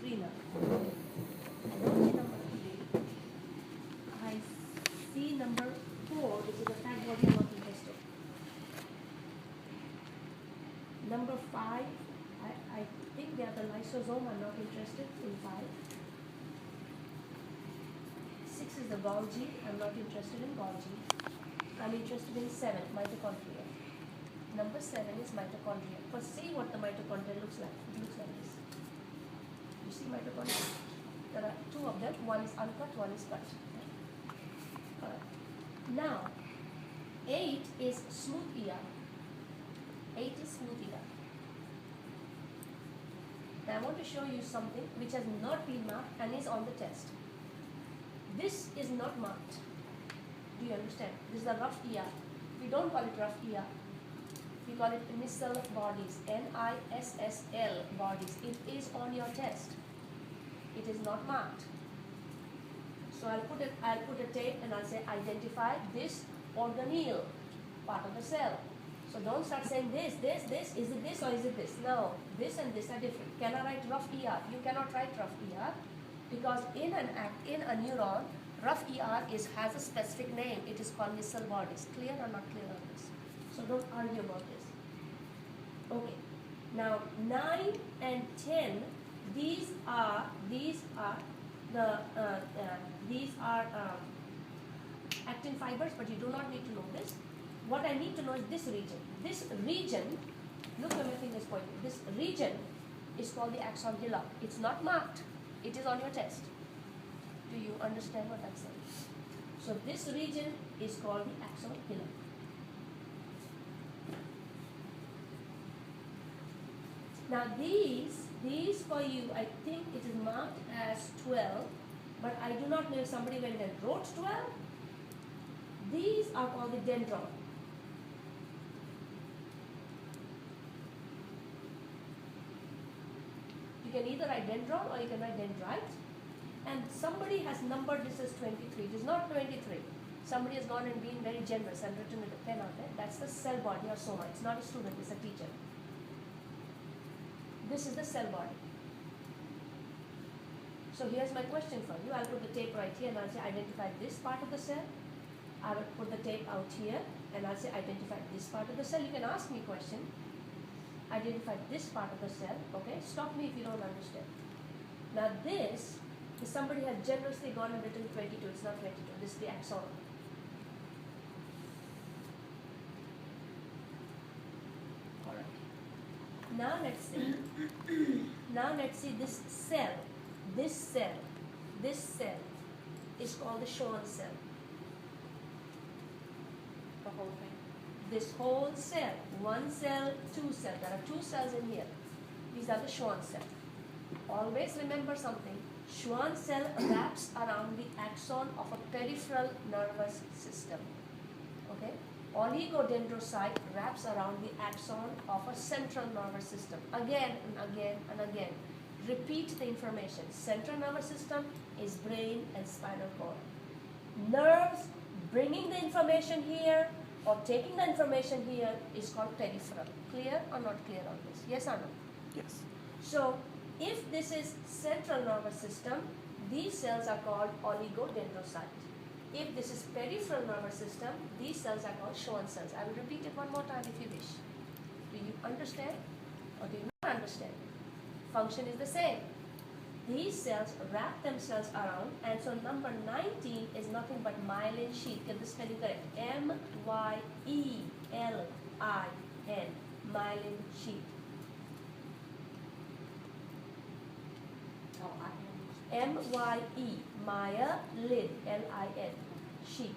3 now. I don't see number 3. I see number 4, which is a fat body I'm not interested. Number 5, I think they are the lysosome, I'm not interested in 5. 6 is the Golgi, I'm not interested in Golgi. I'm interested in 7, mitochondria. Number 7 is mitochondria. First, see what the mitochondria looks like. It looks like this. You see mitochondria? There are 2 of them. One is uncut, one is cut. Alright. Now, 8 is smooth ER. 8 is smooth ER. Now, I want to show you something which has not been marked and is on the test. This is not marked. Do you understand? This is a rough ER. We don't call it rough ER. We call it Nissl bodies. Nissl bodies. It is on your test. It is not marked. So I'll put a tape and I'll say identify this organelle part of the cell. So don't start saying this, is it this or is it this? No, this and this are different. Can I write rough ER? You cannot write rough ER because in a neuron, rough ER has a specific name. It is called Nissl bodies. Clear or not clear on this? So don't argue about this. Okay. Now 9 and 10, these are actin fibers, but you do not need to know this. What I need to know is this region. This region, look where my finger is pointing. This region is called the axon hillock. It's not marked. It is on your test. Do you understand what I'm saying? So this region is called the axon hillock. Now these for you, I think it is marked as 12, but I do not know if somebody went and wrote 12. These are called the dendron. You can either write dendron or you can write dendrite. And somebody has numbered this as 23. It is not 23. Somebody has gone and been very generous and written with a pen on it. That's the cell body or soma. It's not a student, it's a teacher. This is the cell body. So here's my question for you. I'll put the tape right here and I'll say identify this part of the cell. I will put the tape out here and I'll say identify this part of the cell. You can ask me a question. Identify this part of the cell. Okay, stop me if you don't understand. Now this is somebody has generously gone and written 22. It's not 22. This is the axon. Now let's see. Now let's see this cell. This cell is called the Schwann cell. The whole thing. This whole cell, 1 cell, 2 cells. There are 2 cells in here. These are the Schwann cell. Always remember something. Schwann cell wraps around the axon of a peripheral nervous system. Okay? Oligodendrocyte wraps around the axon of a central nervous system. Again and again and again. Repeat the information. Central nervous system is brain and spinal cord. Nerves bringing the information here or taking the information here is called peripheral. Clear or not clear on this? Yes or no? Yes. So, if this is central nervous system, these cells are called oligodendrocyte. If this is peripheral nervous system, these cells are called Schwann cells. I will repeat it one more time if you wish. Do you understand or do you not understand? Function is the same. These cells wrap themselves around, and so number 19 is nothing but myelin sheath. Get the spelling correct. M-Y-E-L-I-N. Myelin sheath. M-Y-E, myelin, L-I-N, sheath.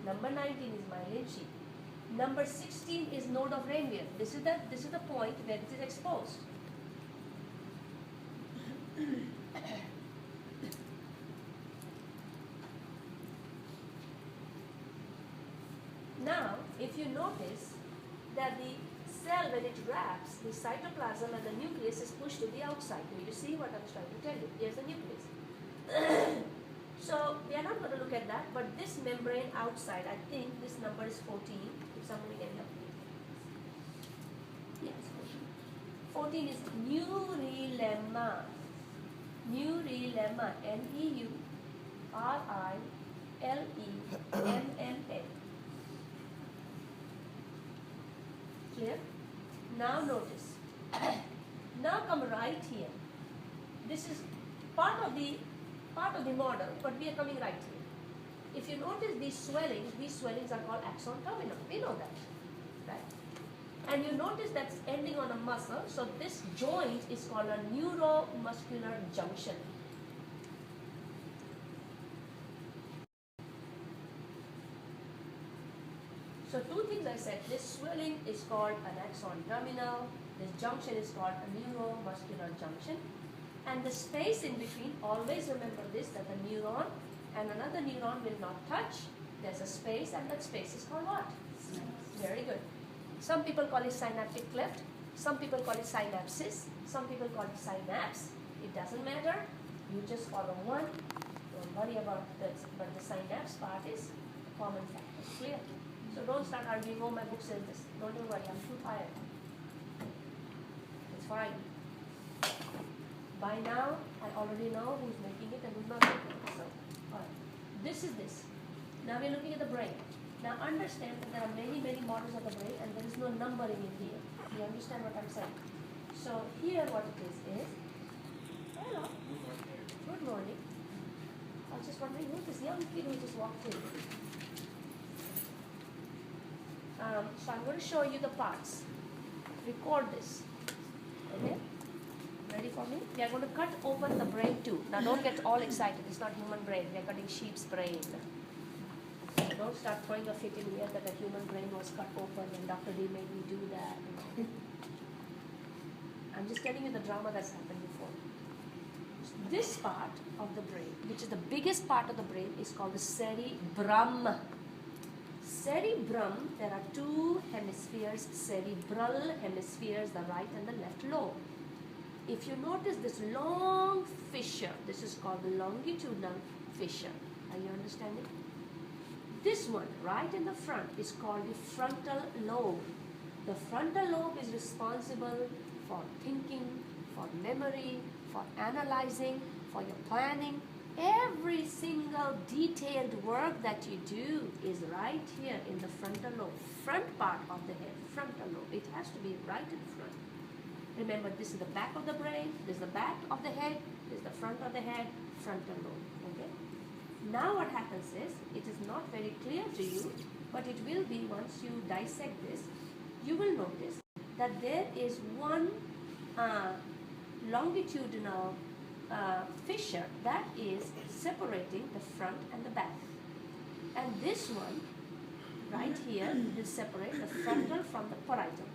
Number 19 is myelin sheath. Number 16 is node of Ranvier. This is the point where it is exposed. Now, if you notice that the cell, when it wraps, the cytoplasm and the nucleus is pushed to the outside. Do you see what I'm trying to tell you? Here's the nucleus. So, we are not going to look at that, but this membrane outside, I think this number is 14, if somebody can help me. Yes, 14. 14 is neurolemma. Neurilemma, Neurilemma. Clear? Now notice. Now come right here. This is part of the model, but we are coming right here. If you notice these swellings are called axon terminal. We know that, right? And you notice that's ending on a muscle, so this joint is called a neuromuscular junction. So two things I said, this swelling is called an axon terminal, this junction is called a neuromuscular junction, and the space in between, always remember this, that the neuron and another neuron will not touch. There's a space, and that space is called what? Very good. Some people call it synaptic cleft, some people call it synapses, some people call it synapse. It doesn't matter, you just follow one. Don't worry about this, but the synapse part is a common factor. Clear? So don't start arguing, oh my book says this. Don't even worry, I'm too tired. It's fine. By now, I already know who's making it and who's not making it. So, alright. This is this. Now we're looking at the brain. Now understand that there are many, many models of the brain and there is no numbering in here. You understand what I'm saying? So here what it is, hello, good morning. I was just wondering who's this young kid who just walked in. So I'm going to show you the parts. Record this. Okay? Ready for me? We are going to cut open the brain too. Now don't get all excited. It's not human brain. We are cutting sheep's brain. Don't start throwing a fit in here that the human brain was cut open and Dr. D made me do that. I'm just telling you the drama that's happened before. This part of the brain, which is the biggest part of the brain, is called the cerebrum. Cerebrum, there are two hemispheres, cerebral hemispheres, the right and the left lobe. If you notice this long fissure, this is called the longitudinal fissure. Are you understanding? This one, right in the front, is called the frontal lobe. The frontal lobe is responsible for thinking, for memory, for analyzing, for your planning. Every single detailed work that you do is right here in the frontal lobe, front part of the head, frontal lobe. It has to be right in front. Remember, this is the back of the brain, this is the back of the head, this is the front of the head, frontal lobe. Okay? Now what happens is, it is not very clear to you, but it will be once you dissect this. You will notice that there is one longitudinal fissure that is separating the front and the back. And this one, right here, will separate the frontal from the parietal.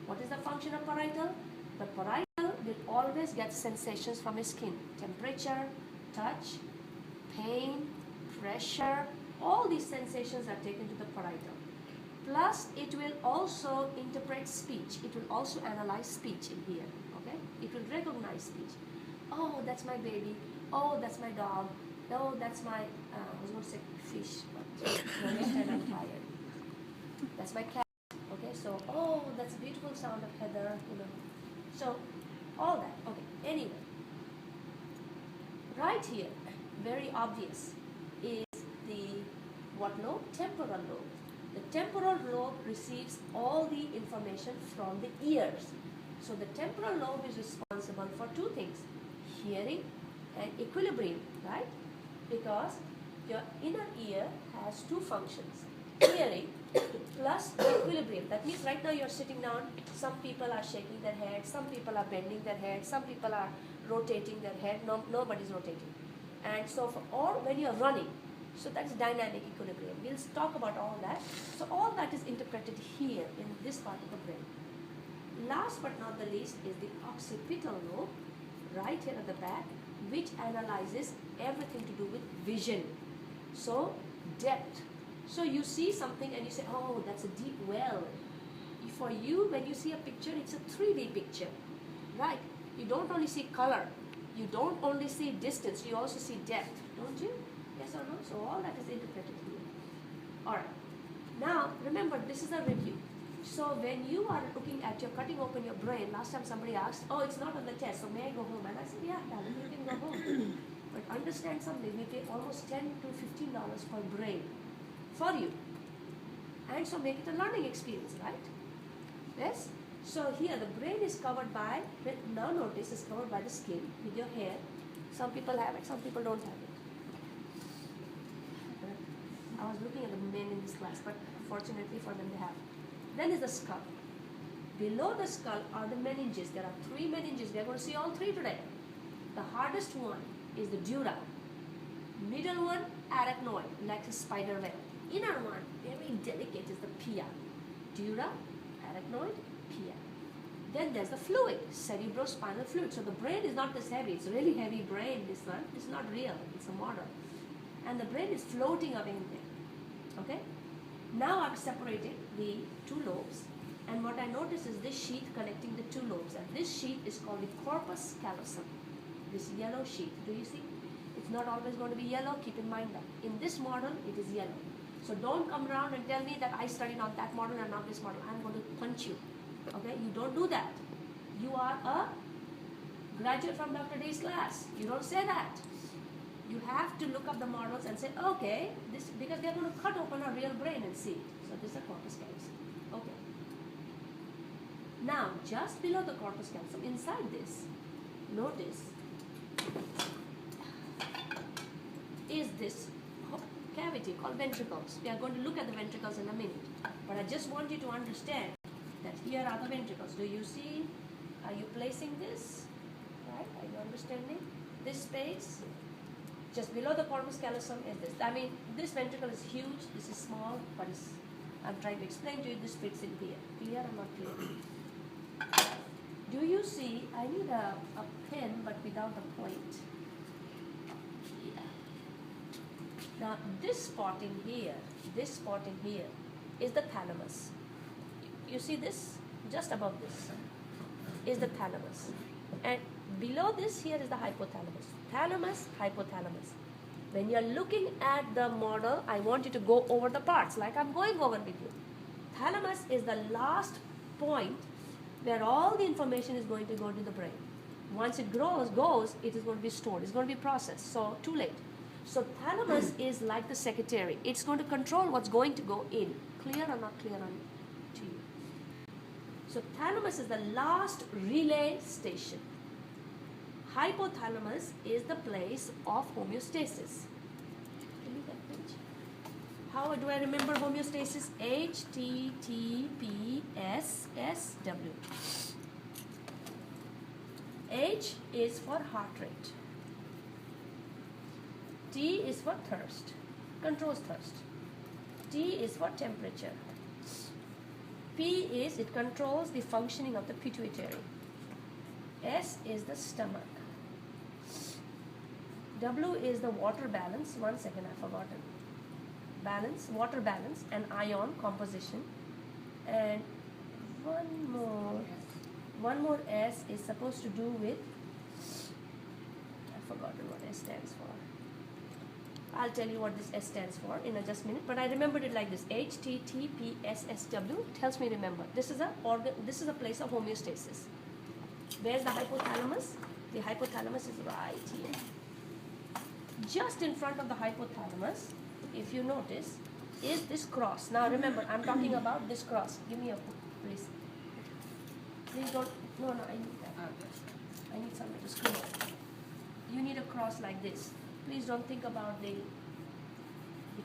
What is the function of parietal? The parietal will always get sensations from his skin. Temperature, touch, pain, pressure, all these sensations are taken to the parietal. Plus, it will also interpret speech. It will also analyze speech in here. Okay? It will recognize speech. Oh, that's my baby. Oh, that's my dog. Oh, that's my, I was going to say fish, but I understand I'm tired. That's my cat. Okay, so, oh, that's a beautiful sound of heather, you know. So, all that. Okay, anyway. Right here, very obvious, is the what lobe? Temporal lobe. The temporal lobe receives all the information from the ears. So the temporal lobe is responsible for two things, hearing and equilibrium, right? Because your inner ear has two functions, hearing plus equilibrium. That means right now you're sitting down, some people are shaking their head, some people are bending their head, some people are rotating their head, nobody's rotating. And so when you're running, so that's dynamic equilibrium. We'll talk about all that. So all that is interpreted here in this part of the brain. Last but not the least is the occipital lobe, right here at the back, which analyzes everything to do with vision. So depth. So you see something and you say, oh, that's a deep well. For you, when you see a picture, it's a 3D picture, right? You don't only see color. You don't only see distance. You also see depth, don't you? Yes or no? So all that is interpreted here. All right. Now, remember, this is a review. So when you are looking at, you're cutting open your brain, last time somebody asked, oh, it's not on the test, so may I go home? And I said, yeah, darling, you can go home. But understand something, we pay almost $10 to $15 per brain for you. And so make it a learning experience, right? Yes? So here the brain is covered by, now notice, is covered by the skin with your hair. Some people have it, some people don't have it. I was looking at the men in this class, but fortunately for them they have it. Then is the skull. Below the skull are the meninges. There are 3 meninges. We are going to see all 3 today. The hardest one is the dura. Middle one, arachnoid, like a spider web. Inner one, very delicate, is the pia. Dura, arachnoid, pia. Then there's the fluid, cerebrospinal fluid. So the brain is not this heavy. It's a really heavy brain, this one. It's not real. It's a model. And the brain is floating away in there. Okay? Now I've separated the 2 lobes, and what I notice is this sheath connecting the 2 lobes, and this sheath is called the corpus callosum. This yellow sheath, do you see? It's not always going to be yellow, keep in mind that. In this model, it is yellow. So don't come around and tell me that I studied on that model and not this model. I'm going to punch you. Okay? You don't do that. You are a graduate from Dr. D's class. You don't say that. You have to look up the models and say, okay, this, because they're going to cut open a real brain and see it. So this is a corpus callosum. Okay. Now, just below the corpus callosum, inside this, notice, is this cavity called ventricles. We are going to look at the ventricles in a minute. But I just want you to understand that here are the ventricles. Do you see? Are you placing this? Right? Are you understanding? This space, just below the corpus callosum is this. I mean, this ventricle is huge, this is small, but I'm trying to explain to you, this fits in here. Clear or not clear? Do you see, I need a pen, but without a point. Yeah. Now, this spot in here is the thalamus. You see this? Just above this is the thalamus. And below this here is the hypothalamus. Thalamus, hypothalamus. When you are looking at the model, I want you to go over the parts like I'm going over with you. Thalamus is the last point where all the information is going to go to the brain. Once it goes, it is going to be stored. It's going to be processed. So, too late. So, thalamus is like the secretary. It's going to control what's going to go in. Clear or not clear to you? So, thalamus is the last relay station. Hypothalamus is the place of homeostasis. Give me that page. How do I remember homeostasis? HTTPSSW. H is for heart rate. T is for thirst. Controls thirst. T is for temperature. P is, it controls the functioning of the pituitary. S is the stomach. W is the water balance. One second, I've forgotten. Balance, water balance, and ion composition. And one more S is supposed to do with, I've forgotten what S stands for. I'll tell you what this S stands for in just a minute, but I remembered it like this. HTTPSSW helps me remember. This is a place of homeostasis. Where's the hypothalamus? The hypothalamus is right here. Just in front of the hypothalamus, if you notice, is this cross. Now remember, I'm talking about this cross. Give me a book, please. Please don't, no, I need that. I need something to screw up. You need a cross like this. Please don't think about the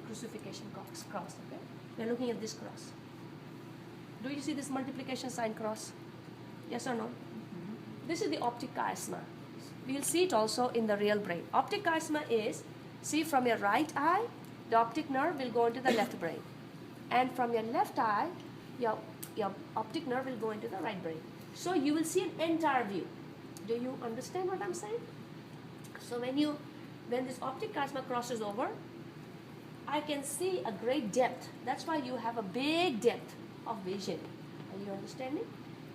crucifixion cross, okay? We're looking at this cross. Do you see this multiplication sign cross? Yes or no? Mm-hmm. This is the optic chiasma. We'll see it also in the real brain. Optic chiasma is, see, from your right eye, the optic nerve will go into the left brain. And from your left eye, your optic nerve will go into the right brain. So you will see an entire view. Do you understand what I'm saying? So when this optic chiasma crosses over, I can see a great depth. That's why you have a big depth of vision. Are you understanding?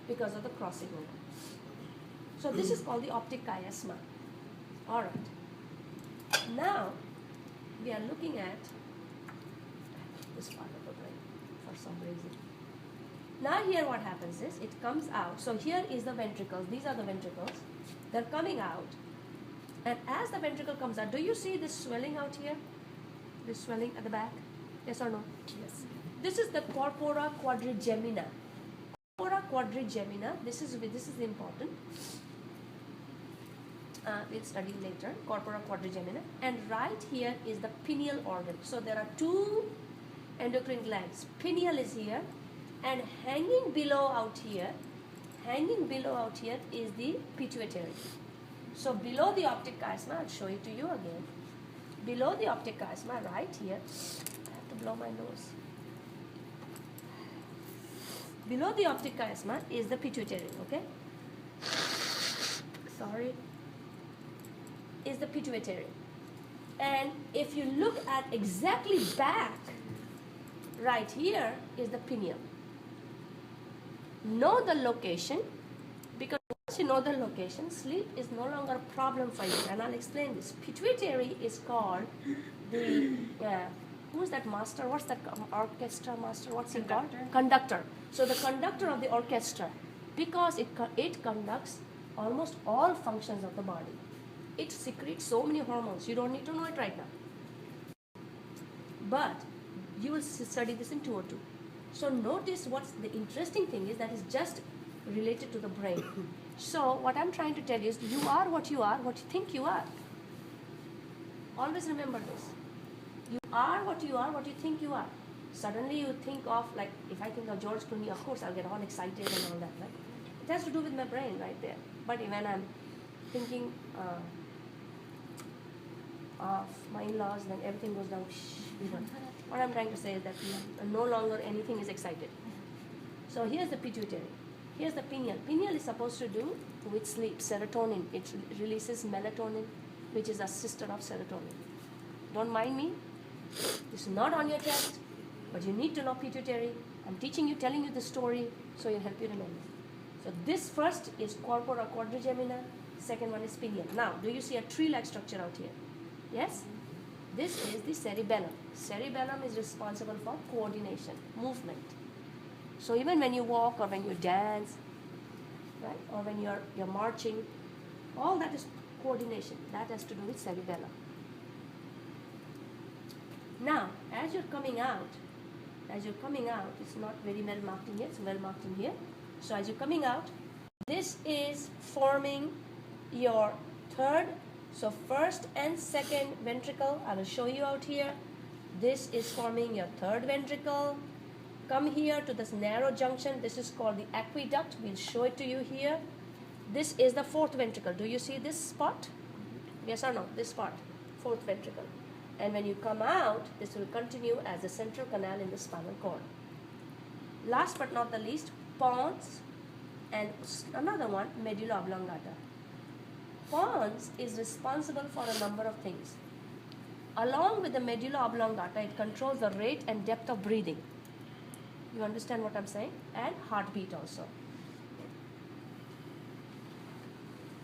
Because of the crossing over. So this is called the optic chiasma. All right. Now we are looking at this part of the brain for some reason. Now here what happens is, it comes out. So here is the ventricles. These are the ventricles. They're coming out. And as the ventricle comes out, do you see this swelling out here? This swelling at the back? Yes or no? Yes. This is the corpora quadrigemina. Corpora quadrigemina, this is important. We'll study later, corpora quadrigemina. And right here is the pineal organ. So there are two endocrine glands. Pineal is here, and hanging below out here is the pituitary. So below the optic chiasma, I'll show it to you again. Below the optic chiasma, right here, I have to blow my nose. Below the optic chiasma is the pituitary, okay? Sorry. Is the pituitary. And if you look at exactly back, right here is the pineal. Know the location, because once you know the location, sleep is no longer a problem for you. And I'll explain this. Pituitary is called the, who's that master? What's that orchestra master? What's he called? Conductor. So the conductor of the orchestra, because it conducts almost all functions of the body. It secretes so many hormones. You don't need to know it right now. But you will study this in 202. So notice what's the interesting thing is that is just related to the brain. So what I'm trying to tell you is, you are, what you think you are. Always remember this. You are, what you think you are. Suddenly you think of, like, if I think of George Clooney, of course I'll get all excited and all that, right? It has to do with my brain right there. But when I'm thinking of my in-laws, then everything goes down. What I'm trying to say is that no longer anything is excited. So here's the pituitary. Here's the pineal. Pineal is supposed to do with sleep, serotonin. It releases melatonin, which is a sister of serotonin. Don't mind me. This is not on your test, but you need to know pituitary. I'm teaching you, telling you the story, so it'll help you remember. So this first is corpora quadrigemina. Second one is pineal. Now, do you see a tree-like structure out here? Yes? This is the cerebellum. Cerebellum is responsible for coordination, movement. So even when you walk or when you dance, right, or when you're marching, all that is coordination. That has to do with cerebellum. Now, as you're coming out, it's not very well marked in here, it's well marked in here. So as you're coming out, this is forming your third, so first and second ventricle. I will show you out here. This is forming your third ventricle. Come here to this narrow junction. This is called the aqueduct. We'll show it to you here. This is the fourth ventricle. Do you see this spot? Yes or no? This part, fourth ventricle. And when you come out, this will continue as the central canal in the spinal cord. Last but not the least, pons, and another one, medulla oblongata. Pons is responsible for a number of things. Along with the medulla oblongata, it controls the rate and depth of breathing. You understand what I'm saying? And heartbeat also.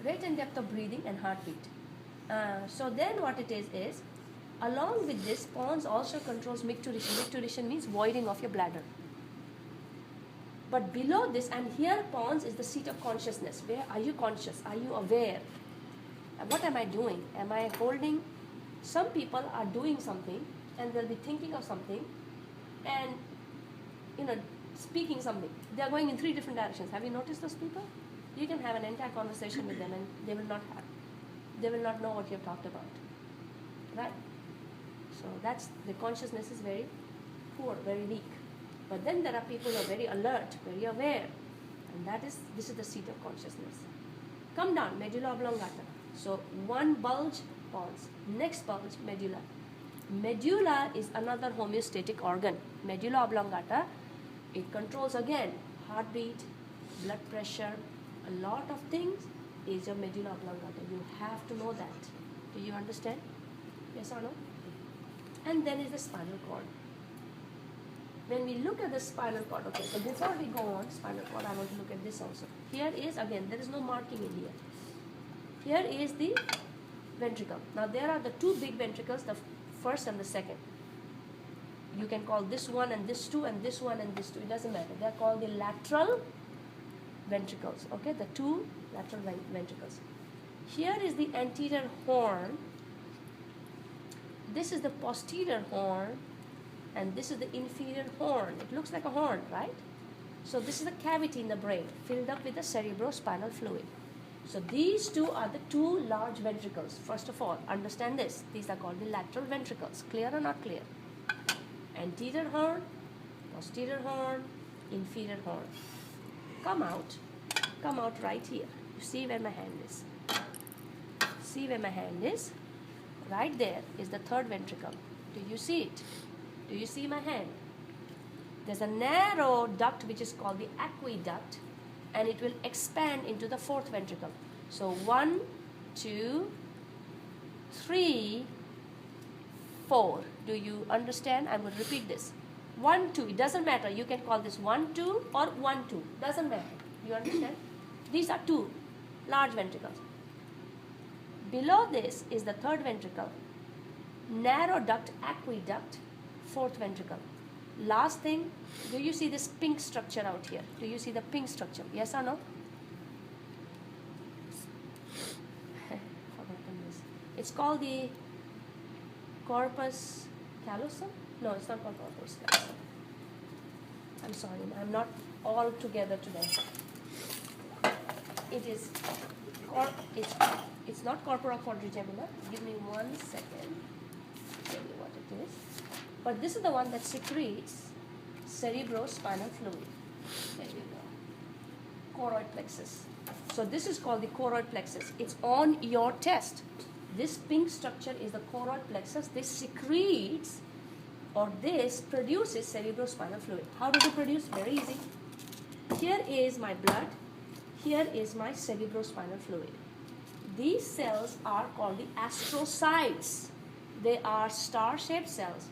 Rate and depth of breathing and heartbeat. So then what it is, along with this, pons also controls micturition. Micturition means voiding of your bladder. But below this, and here pons is the seat of consciousness. Where are you conscious? Are you aware? What am I doing? Am I holding? Some people are doing something and they'll be thinking of something and speaking something. They are going in 3 different directions. Have you noticed those people? You can have an entire conversation with them and they will not know what you have talked about. Right? So that's, the consciousness is very poor, very weak. But then there are people who are very alert, very aware. And this is the seat of consciousness. Come down, medulla oblongata. So one bulge, pons. Next bulge, medulla. Medulla is another homeostatic organ. Medulla oblongata, it controls again heartbeat, blood pressure, a lot of things is your medulla oblongata. You have to know that. Do you understand? Yes or no? And then is the spinal cord. When we look at the spinal cord, okay, so before we go on spinal cord, I want to look at this also. Here is, again, there is no marking in here. Here is the ventricle. Now there are the 2 big ventricles, the first and the second. You can call this one and this two and this one and this two. It doesn't matter. They are called the lateral ventricles. Okay, the two lateral ventricles. Here is the anterior horn. This is the posterior horn, and this is the inferior horn. It looks like a horn, right? So this is the cavity in the brain filled up with the cerebrospinal fluid. So these two are the two large ventricles. First of all, understand this. These are called the lateral ventricles. Clear or not clear? Anterior horn, posterior horn, inferior horn. Come out right here. You see where my hand is. See where my hand is? Right there is the third ventricle. Do you see it? Do you see my hand? There's a narrow duct which is called the aqueduct, and it will expand into the fourth ventricle. So 1, 2, 3, 4. Do you understand? I will repeat this. 1, 2. It doesn't matter. You can call this 1, 2 or 1, 2. Doesn't matter. You understand? These are two large ventricles. Below this is the third ventricle. Narrow duct, aqueduct, fourth ventricle. Last thing, do you see this pink structure out here? Do you see the pink structure? Yes or no? Forgotten this. It's called the corpus callosum? No, it's not called corpus callosum. I'm sorry, I'm not all together today. It is, it's not corpora quadrigemina. Give me 1 second. Tell you what it is. But this is the one that secretes cerebrospinal fluid. There you go. Choroid plexus. So this is called the choroid plexus. It's on your test. This pink structure is the choroid plexus. This secretes, or this produces cerebrospinal fluid. How does it produce? Very easy. Here is my blood. Here is my cerebrospinal fluid. These cells are called the astrocytes. They are star-shaped cells.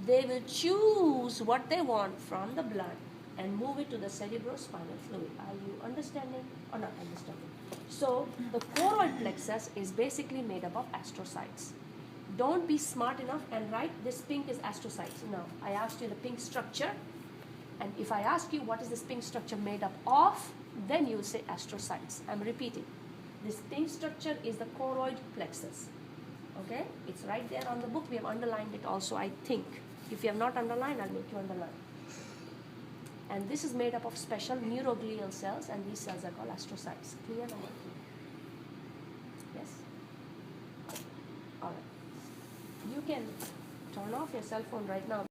They will choose what they want from the blood and move it to the cerebrospinal fluid. Are you understanding or not understanding? So the choroid plexus is basically made up of astrocytes. Don't be smart enough and write this pink is astrocytes. No, I asked you the pink structure, and if I ask you what is this pink structure made up of, then you will say astrocytes. I'm repeating. This pink structure is the choroid plexus. Okay, it's right there on the book. We have underlined it also, I think. If you have not underlined, I'll make you underline. And this is made up of special neuroglial cells, and these cells are called astrocytes. Clear or not clear? Yes? Alright. You can turn off your cell phone right now.